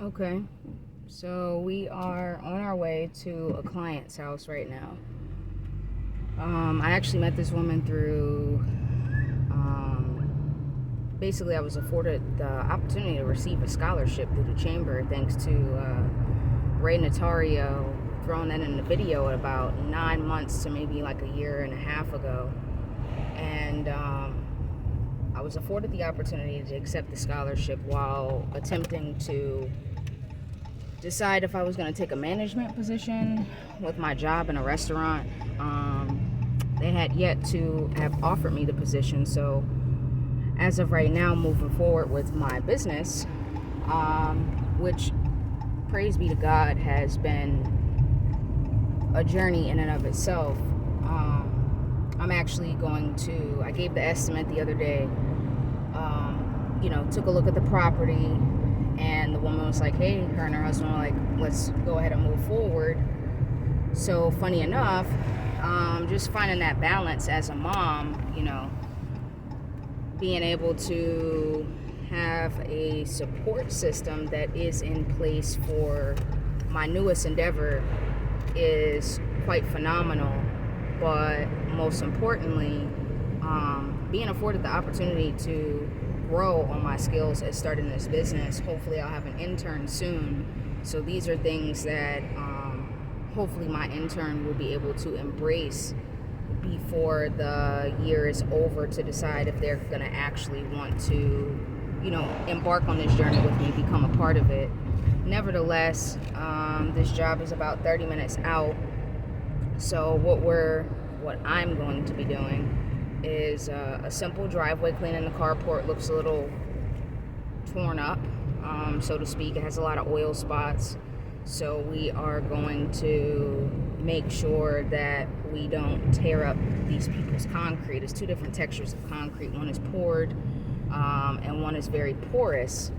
Okay, so we are on our way to a client's house right now. I actually met this woman through, basically, I was afforded the opportunity to receive a scholarship through the chamber thanks to Ray Notario throwing that in the video about 9 months to maybe like a year and a half ago. And I was afforded the opportunity to accept the scholarship while attempting to decide if I was going to take a management position with my job in a restaurant. They had yet to have offered me the position, so as of right now, moving forward with my business, which, praise be to God, has been a journey in and of itself. I'm actually going to, I gave the estimate the other day, took a look at the property, and the woman was like, hey, her and her husband were like, let's go ahead and move forward. So funny enough, just finding that balance as a mom, being able to have a support system that is in place for my newest endeavor is quite phenomenal. But most importantly, being afforded the opportunity to grow on my skills at starting this business. Hopefully I'll have an intern soon. So these are things that hopefully my intern will be able to embrace before the year is over, to decide if they're going to actually want to, embark on this journey with me, become a part of it. Nevertheless, this job is about 30 minutes out. So what I'm going to be doing is a simple driveway cleaning. The carport looks a little torn up, so to speak. It has a lot of oil spots. So we are going to make sure that we don't tear up these people's concrete. There's two different textures of concrete. One is poured, and one is very porous.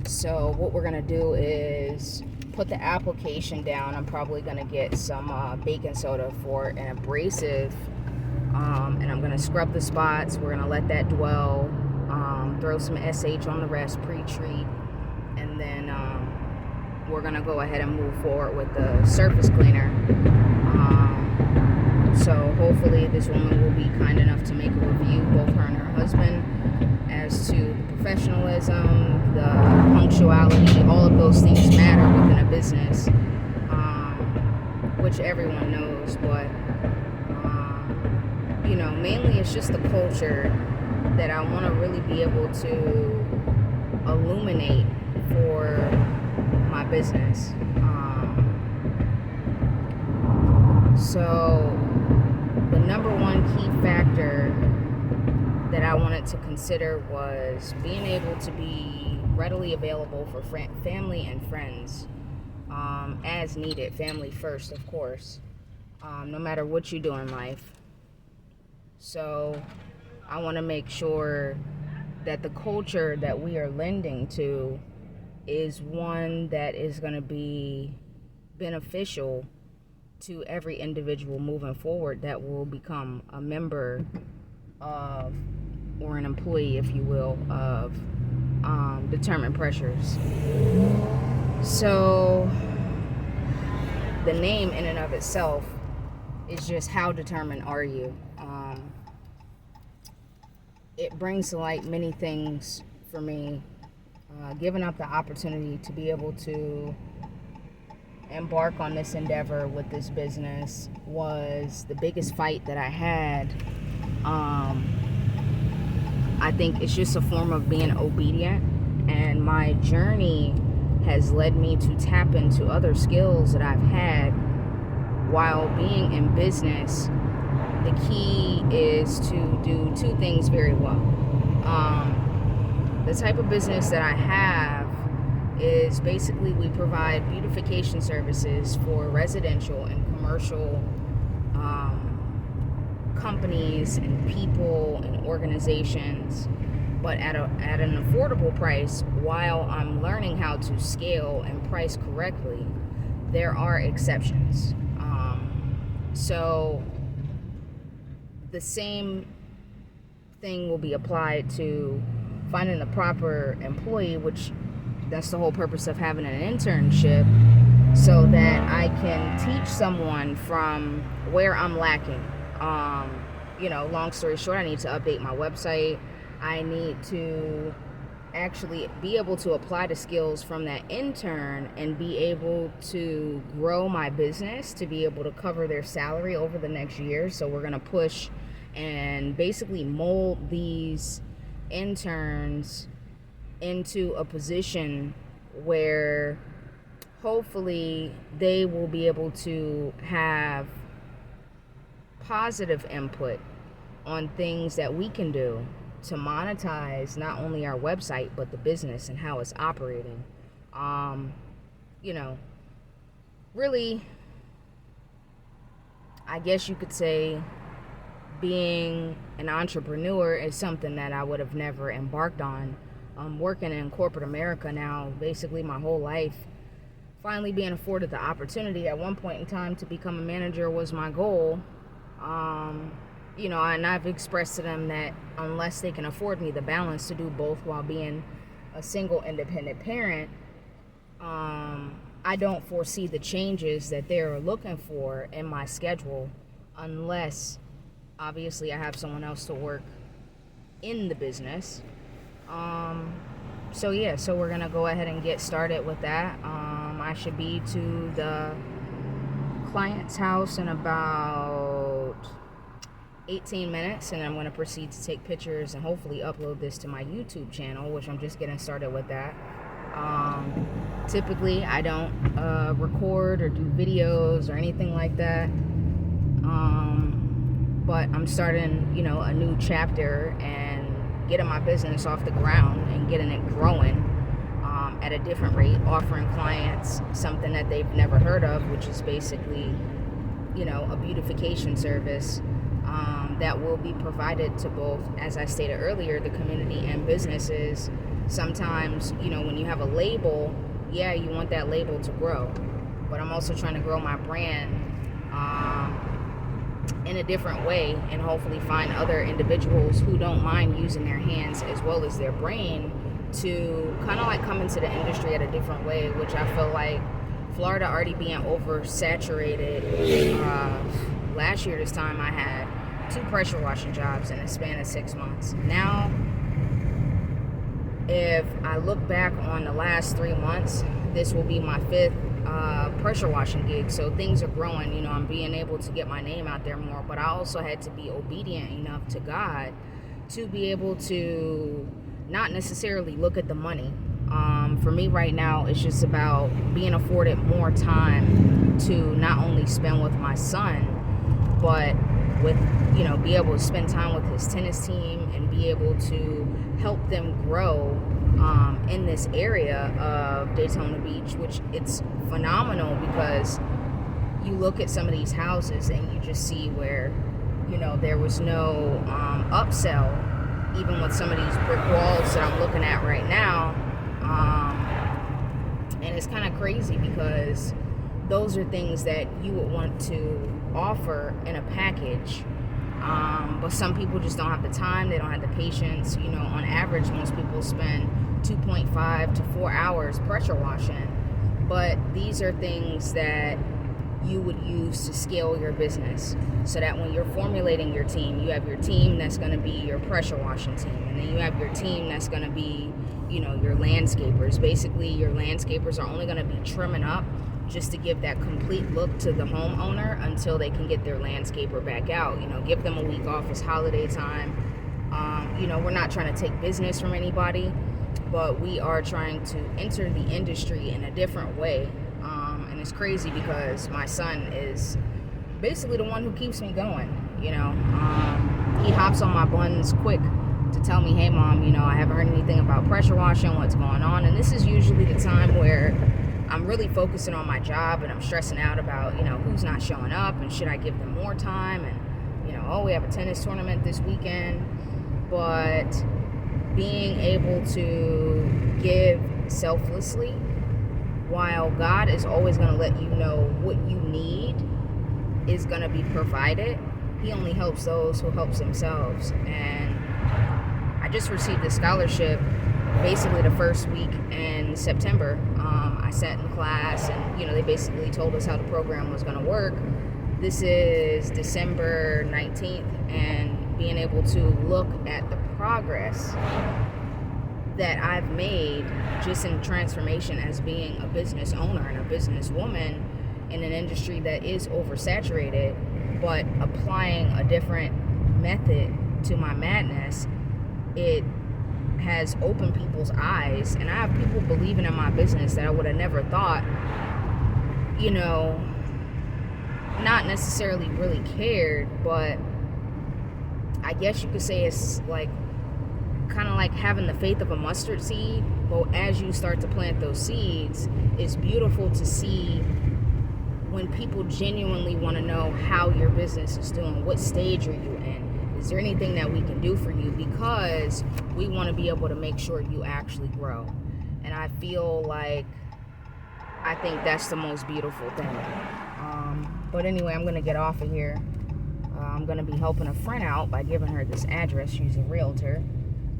So what we're gonna do is put the application down. I'm probably gonna get some baking soda for an abrasive, and I'm gonna scrub the spots. We're gonna let that dwell, throw some SH on the rest, pre-treat, and then we're gonna go ahead and move forward with the surface cleaner. So hopefully this woman will be kind enough to make a review, both her and her husband, as to the professionalism, the punctuality. All of those things matter within a business, which everyone knows. But mainly it's just the culture that I want to really be able to illuminate for my business. So the number one key factor that I wanted to consider was being able to be readily available for family and friends, as needed. Family first, of course, no matter what you do in life. So I want to make sure that the culture that we are lending to is one that is going to be beneficial to every individual moving forward that will become a member of, or an employee, if you will, of Determined Pressures. So the name in and of itself is just, how determined are you? It brings to light many things for me. Giving up the opportunity to be able to embark on this endeavor with this business was the biggest fight that I had. I think it's just a form of being obedient, and my journey has led me to tap into other skills that I've had while being in business. The key is to do two things very well. The type of business that I have is basically we provide beautification services for residential and commercial companies and people and organizations, but at an affordable price, while I'm learning how to scale and price correctly. There are exceptions. So the same thing will be applied to finding the proper employee, which That's the whole purpose of having an internship, so that I can teach someone from where I'm lacking. Long story short, I need to update my website. I need to actually be able to apply the skills from that intern and be able to grow my business to be able to cover their salary over the next year. So we're going to push and basically mold these interns into a position where hopefully they will be able to have positive input on things that we can do to monetize not only our website but the business and how it's operating. Really, I guess you could say being an entrepreneur is something that I would have never embarked on. Working in corporate America now, basically my whole life, finally being afforded the opportunity at one point in time to become a manager was my goal. And I've expressed to them that unless they can afford me the balance to do both while being a single independent parent, I don't foresee the changes that they're looking for in my schedule unless obviously I have someone else to work in the business. So we're gonna go ahead and get started with that. I should be to the client's house in about 18 minutes, and I'm going to proceed to take pictures and hopefully upload this to my YouTube channel, which I'm just getting started with that. Typically I don't record or do videos or anything like that, but I'm starting a new chapter and getting my business off the ground and getting it growing at a different rate, offering clients something that they've never heard of, which is basically a beautification service that will be provided to both, as I stated earlier, the community and businesses. Sometimes, when you have a label, you want that label to grow. But I'm also trying to grow my brand in a different way and hopefully find other individuals who don't mind using their hands as well as their brain to kind of like come into the industry at a different way, which I feel like Florida already being oversaturated. Last year this time I had 2 pressure washing jobs in a span of 6 months. Now, if I look back on the last 3 months, this will be my 5th pressure washing gig. So things are growing. I'm being able to get my name out there more, but I also had to be obedient enough to God to be able to not necessarily look at the money. For me right now, it's just about being afforded more time to not only spend with my son, but with, be able to spend time with his tennis team and be able to help them grow in this area of Daytona Beach, which it's phenomenal because you look at some of these houses and you just see where, there was no upsell, even with some of these brick walls that I'm looking at right now. And it's kind of crazy because those are things that you would want to offer in a package. But some people just don't have the time, they don't have the patience. On average, most people spend 2.5 to 4 hours pressure washing. But these are things that you would use to scale your business, so that when you're formulating your team, you have your team that's going to be your pressure washing team, and then you have your team that's going to be, your landscapers. Basically, your landscapers are only going to be trimming up just to give that complete look to the homeowner until they can get their landscaper back out. Give them a week off. It's holiday time. We're not trying to take business from anybody, but we are trying to enter the industry in a different way. And it's crazy because my son is basically the one who keeps me going. He hops on my buns quick to tell me, hey mom, I haven't heard anything about pressure washing, what's going on. And this is usually the time where I'm really focusing on my job and I'm stressing out about, who's not showing up and should I give them more time, and, we have a tennis tournament this weekend. But being able to give selflessly, while God is always going to let you know what you need is going to be provided, He only helps those who helps themselves. And I just received a scholarship basically the first week in September, I sat in class and, they basically told us how the program was going to work. This is December 19th, and being able to look at the progress that I've made just in transformation as being a business owner and a businesswoman in an industry that is oversaturated, but applying a different method to my madness, it has opened people's eyes, and I have people believing in my business that I would have never thought, not necessarily really cared, but I guess you could say it's like kind of like having the faith of a mustard seed. But as you start to plant those seeds, it's beautiful to see when people genuinely want to know how your business is doing. What stage are you in? Is there anything that we can do for you? Because we want to be able to make sure you actually grow. And I feel like I think that's the most beautiful thing. But anyway, I'm going to get off of here. I'm going to be helping a friend out by giving her this address. She's a realtor.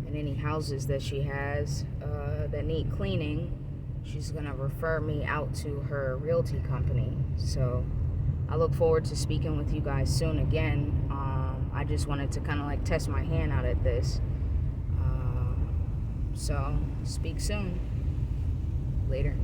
And any houses that she has that need cleaning, she's going to refer me out to her realty company. So I look forward to speaking with you guys soon again. I just wanted to kind of like test my hand out at this. So speak soon. Later.